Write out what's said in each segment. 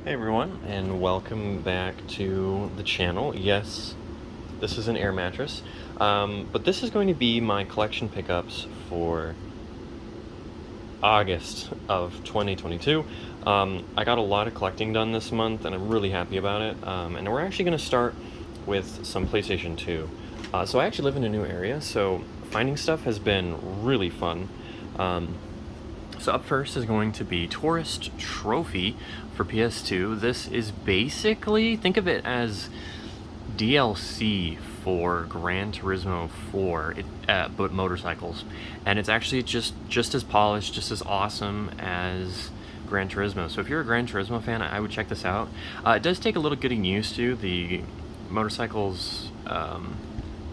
Hey everyone, and welcome back to the channel. Yes, this is an air mattress, but this is going to be my collection pickups for August of 2022. I got a lot of collecting done this month, and I'm really happy about it. And we're actually going to start with some PlayStation 2. So I actually live in a new area, so finding stuff has been really fun. So up first is going to be Tourist Trophy for PS2. This is basically, think of it as DLC for Gran Turismo 4, but motorcycles. And it's actually just as polished, just as awesome as Gran Turismo. So if you're a Gran Turismo fan, I would check this out. It does take a little getting used to. The motorcycles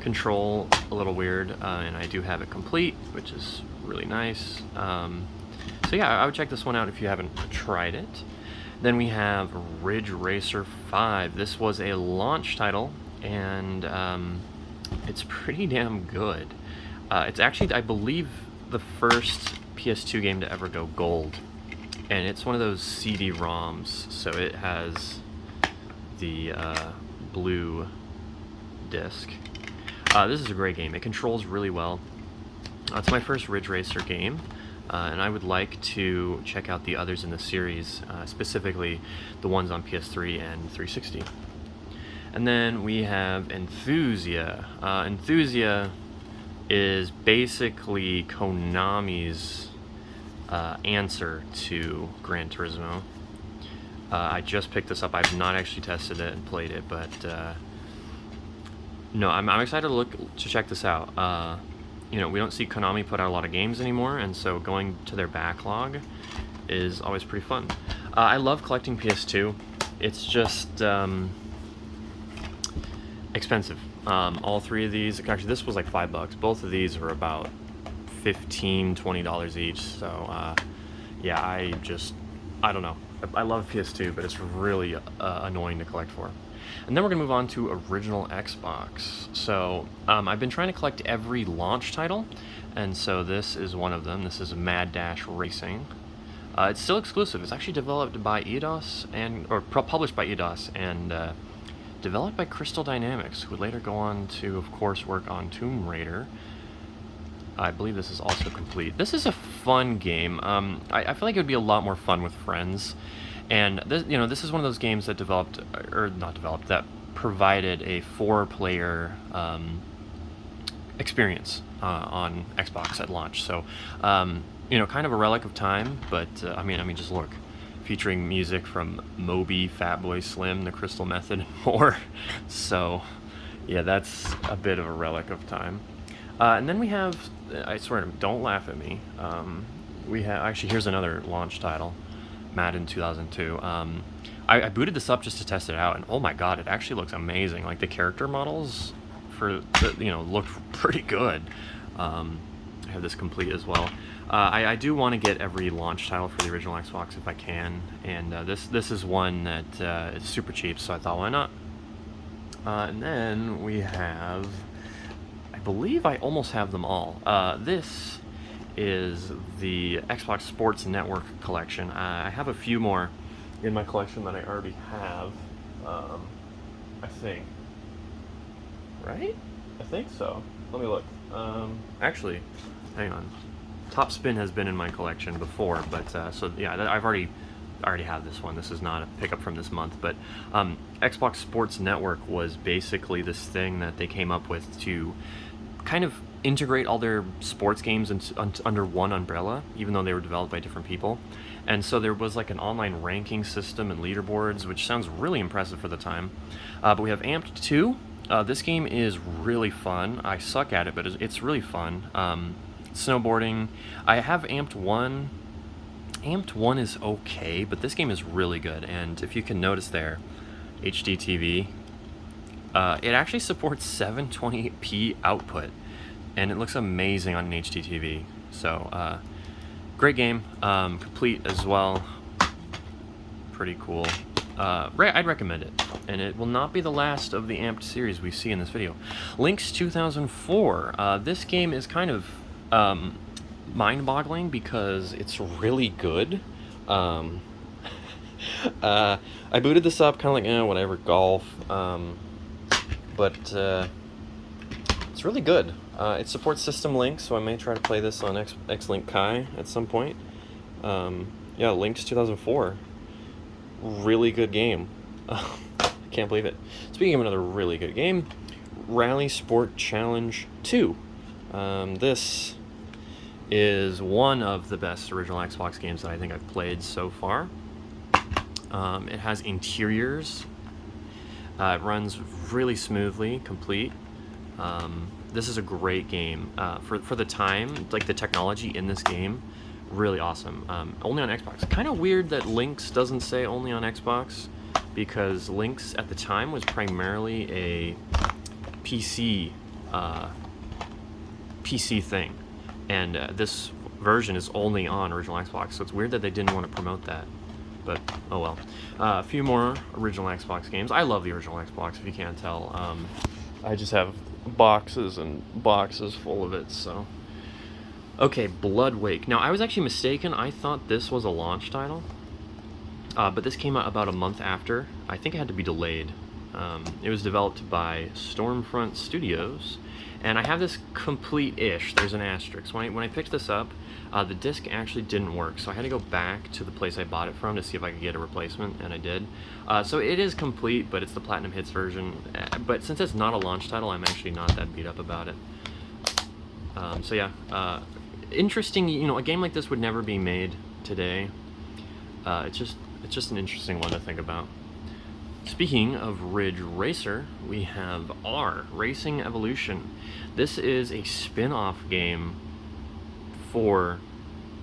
control a little weird, and I do have it complete, which is really nice. So yeah, I would check this one out if you haven't tried it. Then we have Ridge Racer 5. This was a launch title, and it's pretty damn good. It's actually, I believe, the first PS2 game to ever go gold. And it's one of those CD-ROMs, so it has the blue disc. This is a great game. It controls really well. It's my first Ridge Racer game. And I would like to check out the others in the series, specifically the ones on PS3 and 360. And then we have Enthusia. Enthusia is basically Konami's answer to Gran Turismo. I just picked this up. I've not actually tested it and played it, but no, I'm excited to check this out. You know, we don't see Konami put out a lot of games anymore, and so going to their backlog is always pretty fun. I love collecting PS2. It's just expensive. All three of these, actually this was like $5. Both of these were about $15, $20 each, so yeah, I don't know. I love PS2, but it's really annoying to collect for. And then we're going to move on to original Xbox. So I've been trying to collect every launch title, and so this is one of them. This is Mad Dash Racing. It's still exclusive. It's actually developed by Eidos, or published by Eidos, and developed by Crystal Dynamics, who would later go on to, of course, work on Tomb Raider. I believe this is also complete. This is a fun game. I feel like it would be a lot more fun with friends. And this is one of those games that that provided a 4-player experience on Xbox at launch. So, kind of a relic of time. But I mean, just look, featuring music from Moby, Fatboy Slim, The Crystal Method, and more. So, yeah, that's a bit of a relic of time. And then we have, I swear, don't laugh at me. We have actually, here's another launch title. Madden 2002. I booted this up just to test it out, and oh my god, it actually looks amazing. Like the character models look pretty good. I have this complete as well. I do want to get every launch title for the original Xbox if I can, and this is one that is super cheap, so I thought, why not? And then we have, I believe I almost have them all. This is the Xbox Sports Network collection. I have a few more in my collection that I already have. I think. Right? I think so. Let me look. Actually, hang on. Top Spin has been in my collection before, but so yeah, I already have this one. This is not a pickup from this month, but Xbox Sports Network was basically this thing that they came up with to kind of integrate all their sports games under one umbrella, even though they were developed by different people. And so there was like an online ranking system and leaderboards, which sounds really impressive for the time. But we have Amped 2. This game is really fun. I suck at it, but it's really fun. Snowboarding. I have Amped 1. Amped 1 is okay, but this game is really good. And if you can notice there, HD TV, it actually supports 720p output, and it looks amazing on an HD TV. So, great game, complete as well. Pretty cool. I'd recommend it, and it will not be the last of the Amped series we see in this video. Lynx 2004. This game is kind of mind-boggling because it's really good. I booted this up, kind of like, whatever, golf. But it's really good. It supports system links, so I may try to play this on X-Link Kai at some point. Yeah, Link's 2004. Really good game. I can't believe it. Speaking of another really good game, Rally Sport Challenge 2. This is one of the best original Xbox games that I think I've played so far. It has interiors. It runs really smoothly, complete. This is a great game. For the time, like the technology in this game, really awesome. Only on Xbox. Kind of weird that Lynx doesn't say only on Xbox, because Lynx at the time was primarily a PC thing, and this version is only on original Xbox, so it's weird that they didn't want to promote that, but oh well. A few more original Xbox games. I love the original Xbox, if you can't tell. I just have boxes and boxes full of it, so. Okay, Blood Wake. Now, I was actually mistaken. I thought this was a launch title, but this came out about a month after. I think it had to be delayed. It was developed by Stormfront Studios, and I have this complete-ish. There's an asterisk. When I picked this up, the disc actually didn't work, so I had to go back to the place I bought it from to see if I could get a replacement, and I did. So it is complete, but it's the Platinum Hits version. But since it's not a launch title, I'm actually not that beat up about it. So yeah, interesting. You know, a game like this would never be made today. It's just an interesting one to think about. Speaking of Ridge Racer, we have R, Racing Evolution. This is a spin-off game for...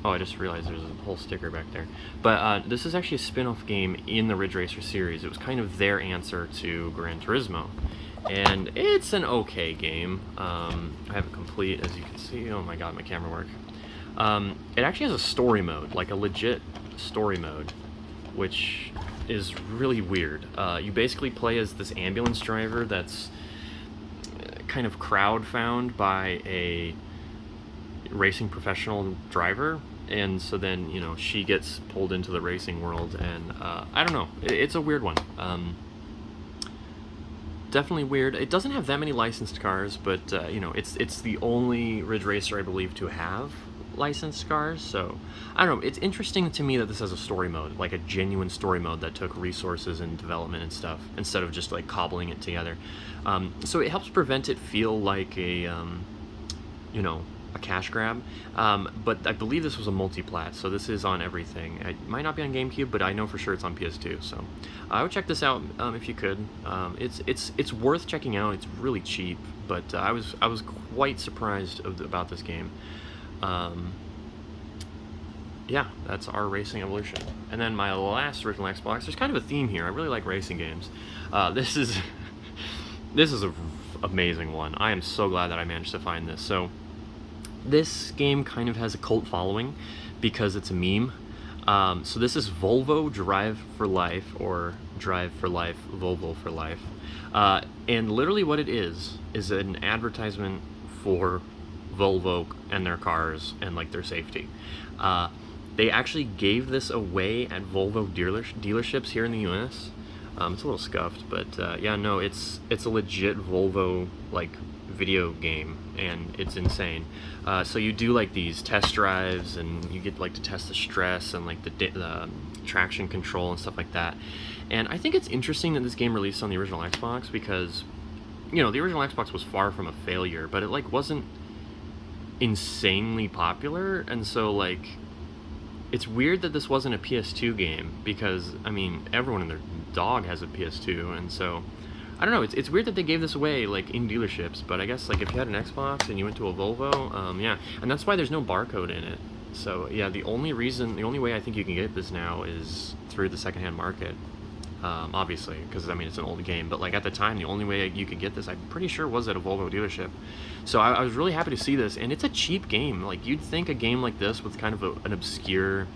Oh, I just realized there's a whole sticker back there. But this is actually a spin-off game in the Ridge Racer series. It was kind of their answer to Gran Turismo. And it's an okay game. I have it complete, as you can see. Oh my god, my camera work. It actually has a story mode, like a legit story mode, which is really weird. You basically play as this ambulance driver that's kind of crowd-found by a racing professional driver, and so then, you know, she gets pulled into the racing world, and I don't know. It's a weird one. Definitely weird. It doesn't have that many licensed cars, but you know, it's the only Ridge Racer, I believe, to have licensed cars, so I don't know. It's interesting to me that this has a story mode, like a genuine story mode that took resources and development and stuff, instead of just like cobbling it together. So it helps prevent it feel like a, you know, a cash grab, but I believe this was a multi-plat, so this is on everything. It might not be on GameCube, but I know for sure it's on PS2, so I would check this out if you could. It's worth checking out. It's really cheap, but I was quite surprised about this game. Yeah, that's our Racing Evolution. And then my last original Xbox, there's kind of a theme here. I really like racing games. This is an amazing one. I am so glad that I managed to find this. So this game kind of has a cult following because it's a meme. So this is Volvo Drive for Life, or Drive for Life, Volvo for Life. And literally what it is an advertisement for Volvo and their cars and like their safety. They actually gave this away at Volvo dealerships here in the US. It's a little scuffed, but yeah, no, it's a legit Volvo like video game, and it's insane. So you do like these test drives, and you get like to test the stress and like the traction control and stuff like that. And I think it's interesting that this game released on the original Xbox, because, you know, the original Xbox was far from a failure, but it like wasn't insanely popular, and so like it's weird that this wasn't a PS2 game, because I mean everyone and their dog has a PS2, and so I don't know, it's weird that they gave this away like in dealerships, but I guess like if you had an Xbox and you went to a Volvo, yeah, and that's why there's no barcode in it. So yeah, the only way I think you can get this now is through the secondhand market. Obviously, because I mean it's an old game, but like at the time the only way you could get this, I'm pretty sure, was at a Volvo dealership. So I was really happy to see this, and it's a cheap game. Like you'd think a game like this with kind of an obscure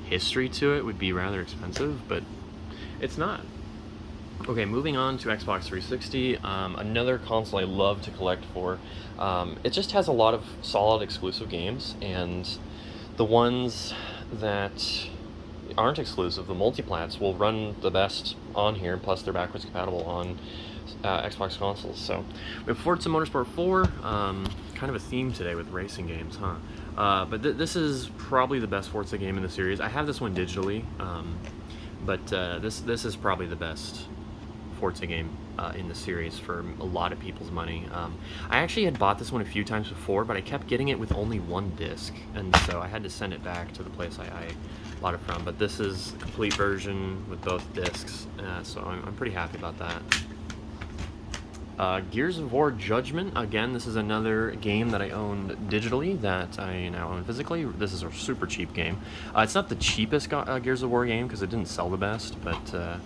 history to it would be rather expensive, but it's not. Okay, moving on to Xbox 360, another console I love to collect for. It just has a lot of solid exclusive games, and the ones that aren't exclusive, the multiplats, will run the best on here, plus they're backwards compatible on Xbox consoles. So we have Forza Motorsport 4, kind of a theme today with racing games, huh? But this is probably the best Forza game in the series. I have this one digitally, but this is probably the best Forza game in the series for a lot of people's money. I actually had bought this one a few times before, but I kept getting it with only one disc, and so I had to send it back to the place I bought it from. But this is a complete version with both discs, so I'm pretty happy about that. Gears of War Judgment, again, this is another game that I owned digitally that I now own physically. This is a super cheap game. It's not the cheapest Gears of War game because it didn't sell the best, but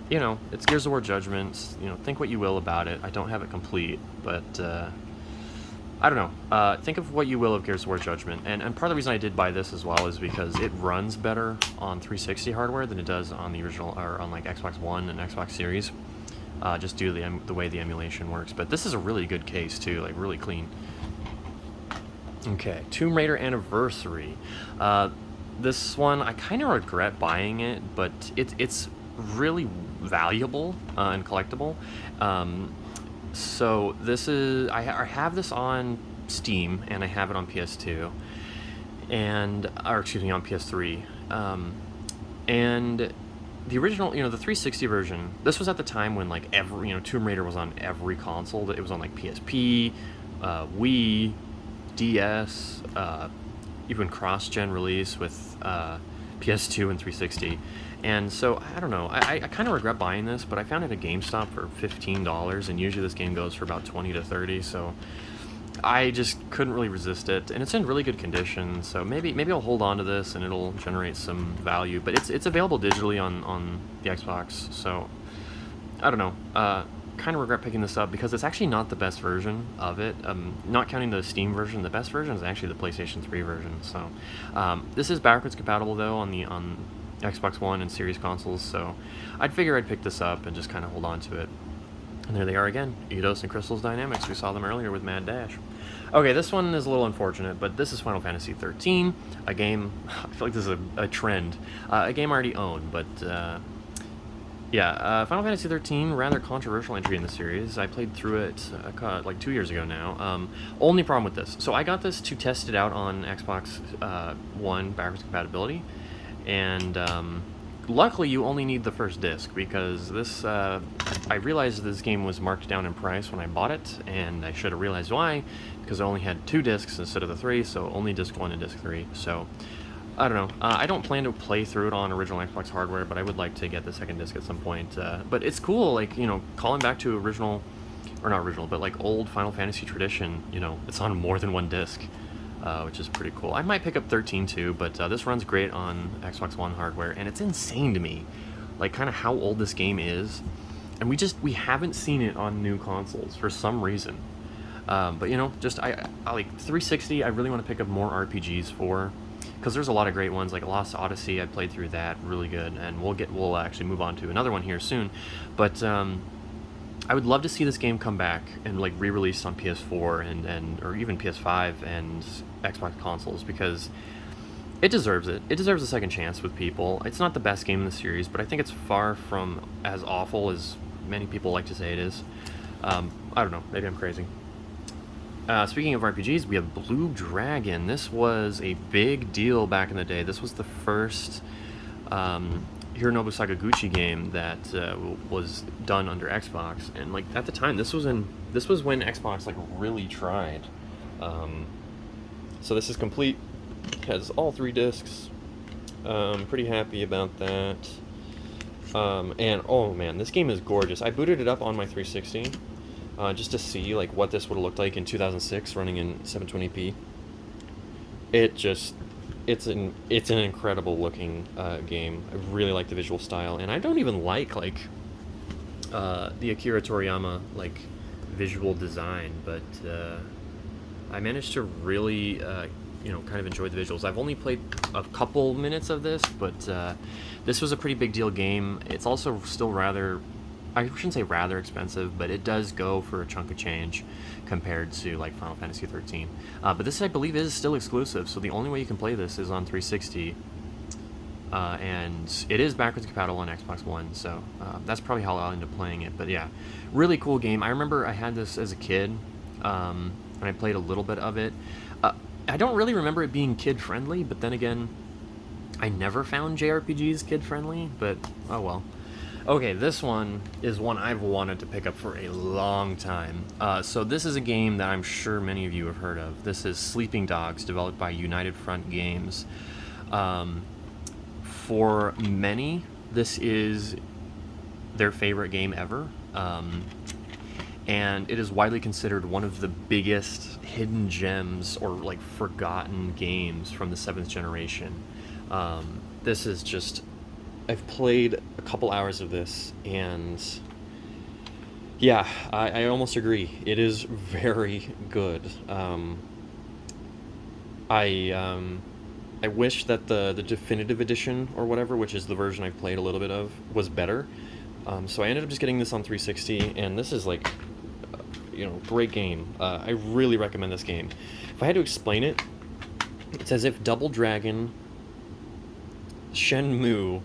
you know, it's Gears of War Judgment. You know, think what you will about it. I don't have it complete, but I don't know. Think of what you will of Gears of War Judgment. And part of the reason I did buy this as well is because it runs better on 360 hardware than it does on the original, or on like Xbox One and Xbox Series. Just due to the way the emulation works. But this is a really good case too, like really clean. Okay, Tomb Raider Anniversary. This one, I kind of regret buying it, but it's really valuable and collectible. So this is, I have this on Steam, and I have it on PS2, or excuse me, on PS3. And the original, you know, the 360 version, this was at the time when, like, Tomb Raider was on every console. It was on, like, PSP, Wii, DS, even cross-gen release with PS2 and 360. And so, I don't know, I kind of regret buying this, but I found it at GameStop for $15, and usually this game goes for about $20 to $30, so I just couldn't really resist it, and it's in really good condition, so maybe I'll hold on to this and it'll generate some value. But it's available digitally on the Xbox, so I don't know. Kind of regret picking this up because it's actually not the best version of it. Not counting the Steam version, the best version is actually the PlayStation 3 version. So this is backwards compatible though on Xbox One and Series consoles, so I'd figure I'd pick this up and just kind of hold on to it. And there they are again, Eidos and Crystal's Dynamics. We saw them earlier with Mad Dash. Okay, this one is a little unfortunate, but this is Final Fantasy 13, a game, I feel like this is a trend, a game I already own, but yeah, Final Fantasy 13, rather controversial entry in the series. I played through it like 2 years ago now. Only problem with this, so I got this to test it out on Xbox One backwards compatibility, and luckily you only need the first disc, because this, I realized this game was marked down in price when I bought it, and I should have realized why, because I only had 2 discs instead of the 3, so only disc 1 and disc 3, so I don't know. I don't plan to play through it on original Xbox hardware, but I would like to get the second disc at some point. But it's cool, like, you know, calling back to original, or not original, but like old Final Fantasy tradition, you know, it's on more than one disc. Which is pretty cool. I might pick up 13 too, but this runs great on Xbox One hardware, and it's insane to me, like, kind of how old this game is, and we haven't seen it on new consoles for some reason. But you know, just I like 360. I really want to pick up more RPGs for, because there's a lot of great ones, like Lost Odyssey. I played through that, really good, and we'll actually move on to another one here soon. But I would love to see this game come back and like re-released on PS4 and or even PS5 and Xbox consoles, because it deserves it. It deserves a second chance with people. It's not the best game in the series, but I think it's far from as awful as many people like to say it is. I don't know, maybe I'm crazy. Speaking of RPGs, we have Blue Dragon. This was a big deal back in the day. This was the first Hironobu Sakaguchi game that was done under Xbox, and like at the time, this was when Xbox like really tried. So this is complete, has all 3 discs. Pretty happy about that. And oh man, this game is gorgeous. I booted it up on my 360 just to see like what this would have looked like in 2006 running in 720p. It's an incredible looking game. I really like the visual style, and I don't even like the Akira Toriyama like visual design, but I managed to really you know, kind of enjoy the visuals. I've only played a couple minutes of this, but this was a pretty big deal game. It's also still rather, I shouldn't say rather expensive, but it does go for a chunk of change compared to like Final Fantasy 13. But this, I believe, is still exclusive, so the only way you can play this is on 360. and it is backwards compatible on Xbox One, so that's probably how I'll end up playing it. But yeah, really cool game. I remember I had this as a kid, and I played a little bit of it. I don't really remember it being kid-friendly, but then again, I never found JRPGs kid-friendly, but oh well. Okay, this one is one I've wanted to pick up for a long time. So this is a game that I'm sure many of you have heard of. This is Sleeping Dogs, developed by United Front Games. For many, this is their favorite game ever. And it is widely considered one of the biggest hidden gems or like forgotten games from the 7th generation. This is just... I've played a couple hours of this, and yeah, I almost agree. It is very good. I wish that the definitive edition or whatever, which is the version I've played a little bit of, was better. So I ended up just getting this on 360, and this is like, great game. I really recommend this game. If I had to explain it, it's as if Double Dragon, Shenmue,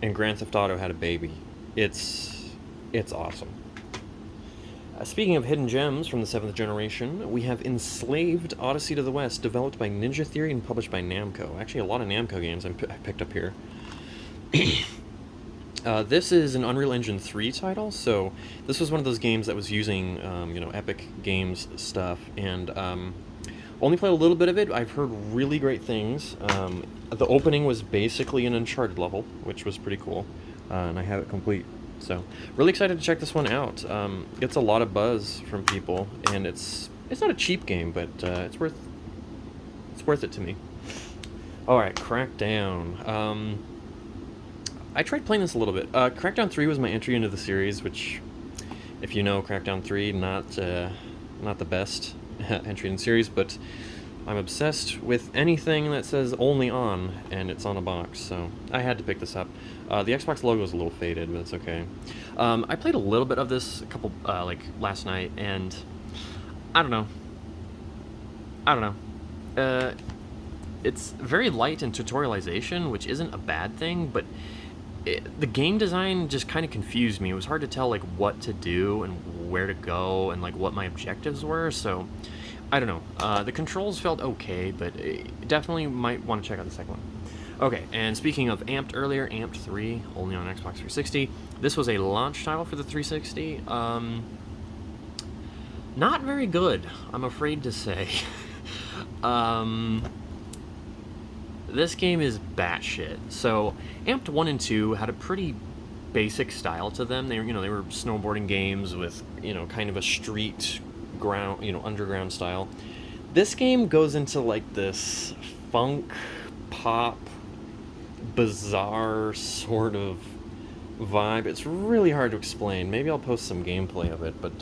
and Grand Theft Auto had a baby. It's awesome. Speaking of hidden gems from the 7th generation, we have Enslaved Odyssey to the West, developed by Ninja Theory and published by Namco. Actually, a lot of Namco games I picked up here. This is an Unreal Engine 3 title, so this was one of those games that was using, Epic Games stuff, and only played a little bit of it. I've heard really great things. The opening was basically an Uncharted level, which was pretty cool, and I have it complete. So, really excited to check this one out. Gets a lot of buzz from people, and it's not a cheap game, but it's worth it to me. All right, Crackdown. I tried playing this a little bit. Crackdown 3 was my entry into the series, which, if you know, Crackdown 3 not the best entry in the series, but I'm obsessed with anything that says only on, and it's on a box, so I had to pick this up. The Xbox logo is a little faded, but it's okay. I played a little bit of this last night, and I don't know. It's very light in tutorialization, which isn't a bad thing, but the game design just kind of confused me. It was hard to tell what to do and where to go and what my objectives were, so I don't know. The controls felt okay, but definitely might want to check out the second one. Okay, and speaking of Amped earlier, Amped 3, only on Xbox 360. This was a launch title for the 360. Not very good, I'm afraid to say. This game is batshit. So, Amped 1 and 2 had a pretty basic style to them. They were snowboarding games with, kind of a street ground, underground style. This game goes into this funk, pop, bizarre sort of vibe. It's really hard to explain. Maybe I'll post some gameplay of it, but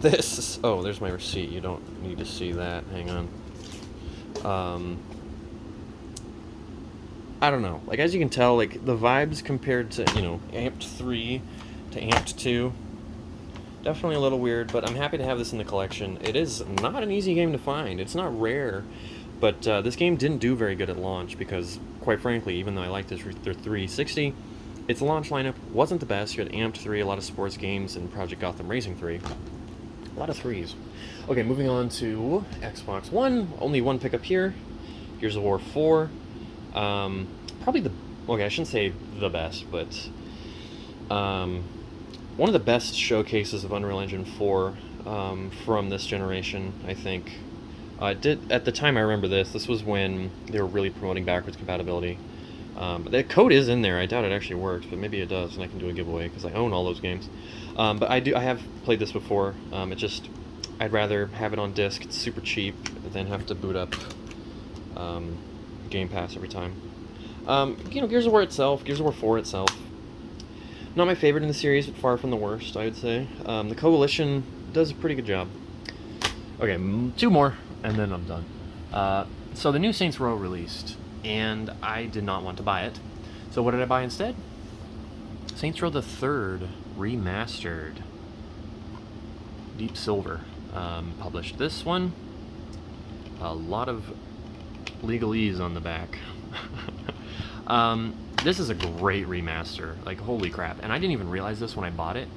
this... Oh, there's my receipt. You don't need to see that. Hang on. I don't know. As you can tell, the vibes compared to, Amped 3 to Amped 2, definitely a little weird, but I'm happy to have this in the collection. It is not an easy game to find. It's not rare, but this game didn't do very good at launch because, quite frankly, even though I liked this 360, its launch lineup wasn't the best. You had Amped 3, a lot of sports games, and Project Gotham Racing 3. A lot of threes. Okay, moving on to Xbox One. Only one pickup here. Gears of War 4. Probably I shouldn't say the best, but one of the best showcases of Unreal Engine 4 from this generation, I think. At the time I remember this was when they were really promoting backwards compatibility. But the code is in there. I doubt it actually works, but maybe it does, and I can do a giveaway because I own all those games. But I have played this before. I'd rather have it on disc. It's super cheap than have to boot up Game Pass every time. Gears of War 4 itself, not my favorite in the series, but far from the worst, I would say. The Coalition does a pretty good job. Okay, two more, and then I'm done. So the new Saints Row released, and I did not want to buy it. So what did I buy instead? Saints Row the Third Remastered. Deep Silver published this one. A lot of legalese on the back. This is a great remaster. Like, holy crap. And I didn't even realize this when I bought it.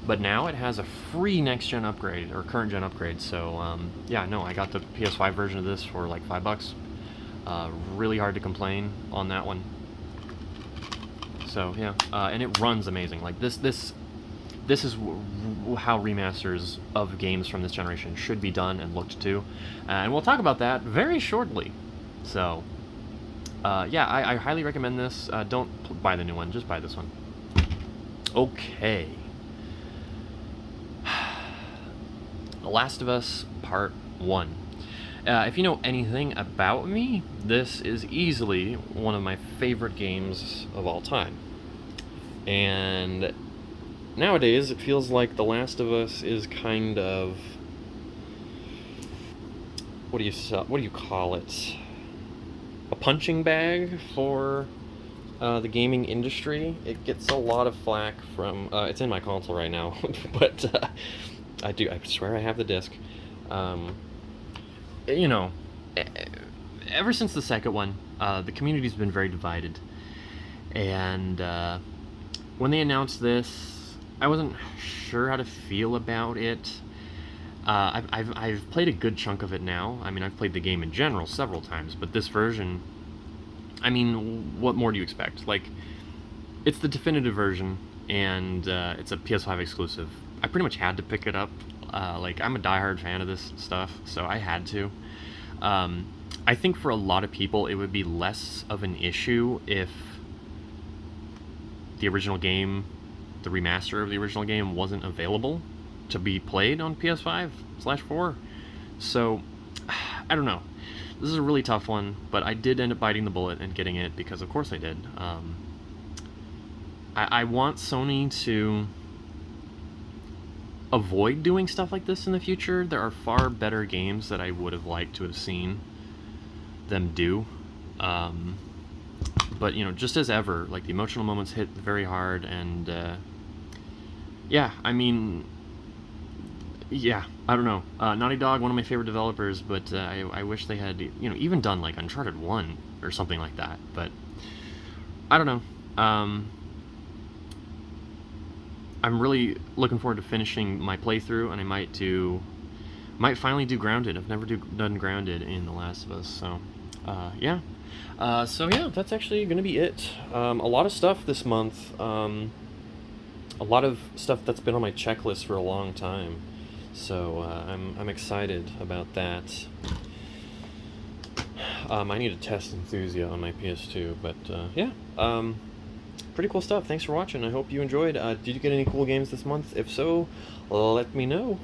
But now it has a free next-gen upgrade, or current-gen upgrade. So, yeah, no, I got the PS5 version of this for like $5. Really hard to complain on that one. So, yeah. And it runs amazing. Like, this is how remasters of games from this generation should be done and looked to. And we'll talk about that very shortly. So, yeah, I highly recommend this. Don't buy the new one, just buy this one. Okay. The Last of Us Part 1. If you know anything about me, this is easily one of my favorite games of all time. And nowadays, it feels like The Last of Us is kind of... what do you call it? A punching bag for the gaming industry. It gets a lot of flack from... it's in my console right now, but I swear I have the disc. You know, ever since the second one, the community's been very divided. And when they announced this, I wasn't sure how to feel about it. I've played a good chunk of it now. I mean, I've played the game in general several times, but this version, I mean, what more do you expect? Like, it's the definitive version, and it's a PS5 exclusive. I pretty much had to pick it up. Like, I'm a diehard fan of this stuff, so I had to. I think for a lot of people, it would be less of an issue if the original game, the remaster of the original game, wasn't available to be played on PS5/4. So, I don't know. This is a really tough one, but I did end up biting the bullet and getting it because, of course, I did. I want Sony to avoid doing stuff like this in the future. There are far better games that I would have liked to have seen them do. But, you know, just as ever, like, the emotional moments hit very hard, and, yeah, I mean, yeah, I don't know. Naughty Dog, one of my favorite developers, but I wish they had, you know, even done, like, Uncharted 1 or something like that, but I don't know. I'm really looking forward to finishing my playthrough, and I might finally do Grounded. I've never done Grounded in The Last of Us, so, yeah. So yeah, that's actually going to be it. A lot of stuff this month. A lot of stuff that's been on my checklist for a long time. So I'm excited about that. I need to test Enthusia on my PS2, but yeah. Pretty cool stuff. Thanks for watching. I hope you enjoyed. Did you get any cool games this month? If so, let me know.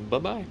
Bye-bye.